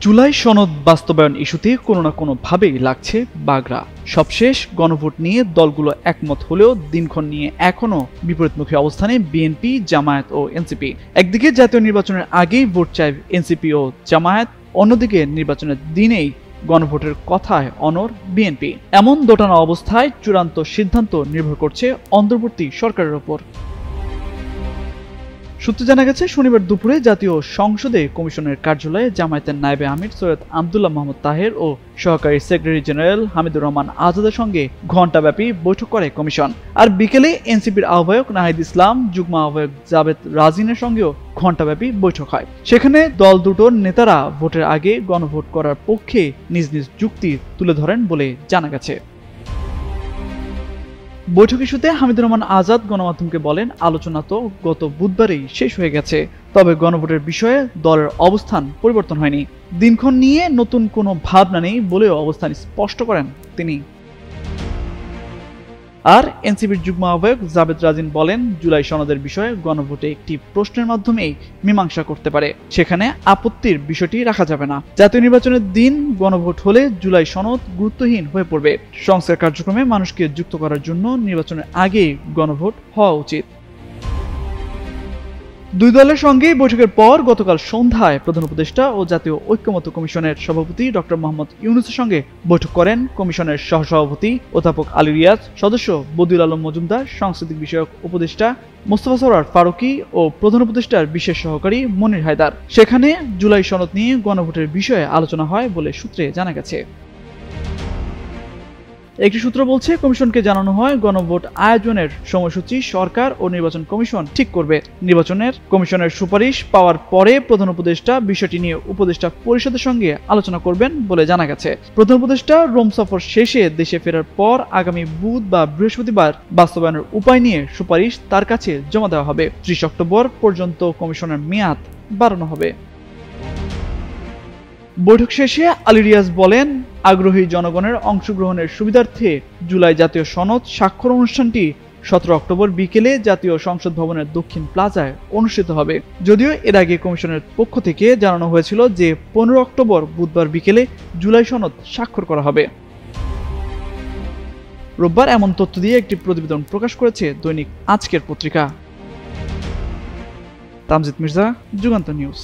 জুলাই সনদ বাস্তবায়ন ইস্যুতে কোনো না কোনোভাবেই লাগছে বাগড়া। সবশেষ গণভোট নিয়ে দলগুলো একমত হলেও দিনক্ষণ নিয়ে এখনও বিপরীতমুখী অবস্থানে বিএনপি, জামায়াত ও এনসিপি। একদিকে জাতীয় নির্বাচনের আগেই ভোট চায় এনসিপি ও জামায়াত, অন্যদিকে নির্বাচনের দিনেই গণভোটের কথায় অনড় বিএনপি। এমন দোটানা অবস্থায় চূড়ান্ত সিদ্ধান্ত নির্ভর করছে অন্তর্বর্তী সরকারের ওপর। সূত্রে জানা গেছে, শনিবার দুপুরে জাতীয় সংসদে কমিশনের কার্যালয়ে জামায়াতের নায়েবে আমির সৈয়দ আব্দুল্লাহ মোহাম্মদ তাহের ও সহকারী সেক্রেটারি জেনারেল হামিদুর রহমান আজাদের সঙ্গে ঘণ্টাব্যাপী বৈঠক করে কমিশন। আর বিকেলে এনসিপির আহ্বায়ক নাহিদ ইসলাম, যুগ্ম আহ্বায়ক জাবেদ রাজিনের সঙ্গেও ঘণ্টাব্যাপী বৈঠক হয়। সেখানে দল দুটোর নেতারা ভোটের আগে গণভোট করার পক্ষে নিজ নিজ যুক্তি তুলে ধরেন বলে জানা গেছে। বৈঠক ইস্যুতে হামিদুর রহমান আজাদ গণমাধ্যমকে বলেন, আলোচনা তো গত বুধবারেই শেষ হয়ে গেছে, তবে গণভোটের বিষয়ে দলের অবস্থান পরিবর্তন হয়নি। দিনক্ষণ নিয়ে নতুন কোনো ভাবনা নেই বলেও অবস্থান স্পষ্ট করেন তিনি। আর এনসিপির যুগ্ম আহ্বায়ক জাবেদ রাজিন বলেন, জুলাই সনদের বিষয়ে গণভোটে একটি প্রশ্নের মাধ্যমেই মীমাংসা করতে পারে, সেখানে আপত্তির বিষয়টি রাখা যাবে না। জাতীয় নির্বাচনের দিন গণভোট হলে জুলাই সনদ গুরুত্বহীন হয়ে পড়বে। সংস্কার কার্যক্রমে মানুষকে যুক্ত করার জন্য নির্বাচনের আগেই গণভোট হওয়া উচিত। দুই দলের সঙ্গে বৈঠকের পর গতকাল সন্ধ্যায় প্রধান উপদেষ্টা ও জাতীয় ঐক্যমত্য কমিশনের সভাপতি ডক্টর মোহাম্মদ ইউনূসের সঙ্গে বৈঠক করেন কমিশনের সহসভাপতি অধ্যাপক আলী রিয়াজ, সদস্য বদিউল আলম মজুমদার, সাংস্কৃতিক বিষয়ক উপদেষ্টা মোস্তফা সরোয়ার ফারুকী ও প্রধান উপদেষ্টার বিশেষ সহকারী মনির হায়দার। সেখানে জুলাই সনদ নিয়ে গণভোটের বিষয়ে আলোচনা হয় বলে সূত্রে জানা গেছে। একটি সূত্র বলছে, কমিশনকে জানানো হয় গণভোট আয়োজনের সময়সূচি সরকার ও নির্বাচন কমিশন ঠিক করবে। নির্বাচনের কমিশনের সুপারিশ পাওয়ার পরে প্রধান উপদেষ্টা বিষয়টি নিয়ে উপদেষ্টা পরিষদের সঙ্গে আলোচনা করবেন বলে জানা গেছে। প্রধান উপদেষ্টা রোম সফর শেষে দেশে ফেরার পর আগামী বুধ বা বৃহস্পতিবার বাস্তবায়নের উপায় নিয়ে সুপারিশ তার কাছে জমা দেওয়া হবে। 30 অক্টোবর পর্যন্ত কমিশনের মেয়াদ বাড়ানো হবে। বৈঠক শেষে আলী রিয়াজ বলেন, আগ্রহী জনগণের অংশগ্রহণের সুবিধার্থে জুলাই জাতীয় সনদ স্বাক্ষর অনুষ্ঠানটি 17 অক্টোবর বিকেলে জাতীয় সংসদ ভবনের দক্ষিণ প্লাজায় অনুষ্ঠিত হবে। যদিও এর আগে কমিশনের পক্ষ থেকে জানানো হয়েছিল যে 15 অক্টোবর বুধবার বিকেলে জুলাই সনদ স্বাক্ষর করা হবে। রোববার এমন তথ্য দিয়ে একটি প্রতিবেদন প্রকাশ করেছে দৈনিক আজকের পত্রিকা। তামজিদ মির্জা, যুগান্তর নিউজ।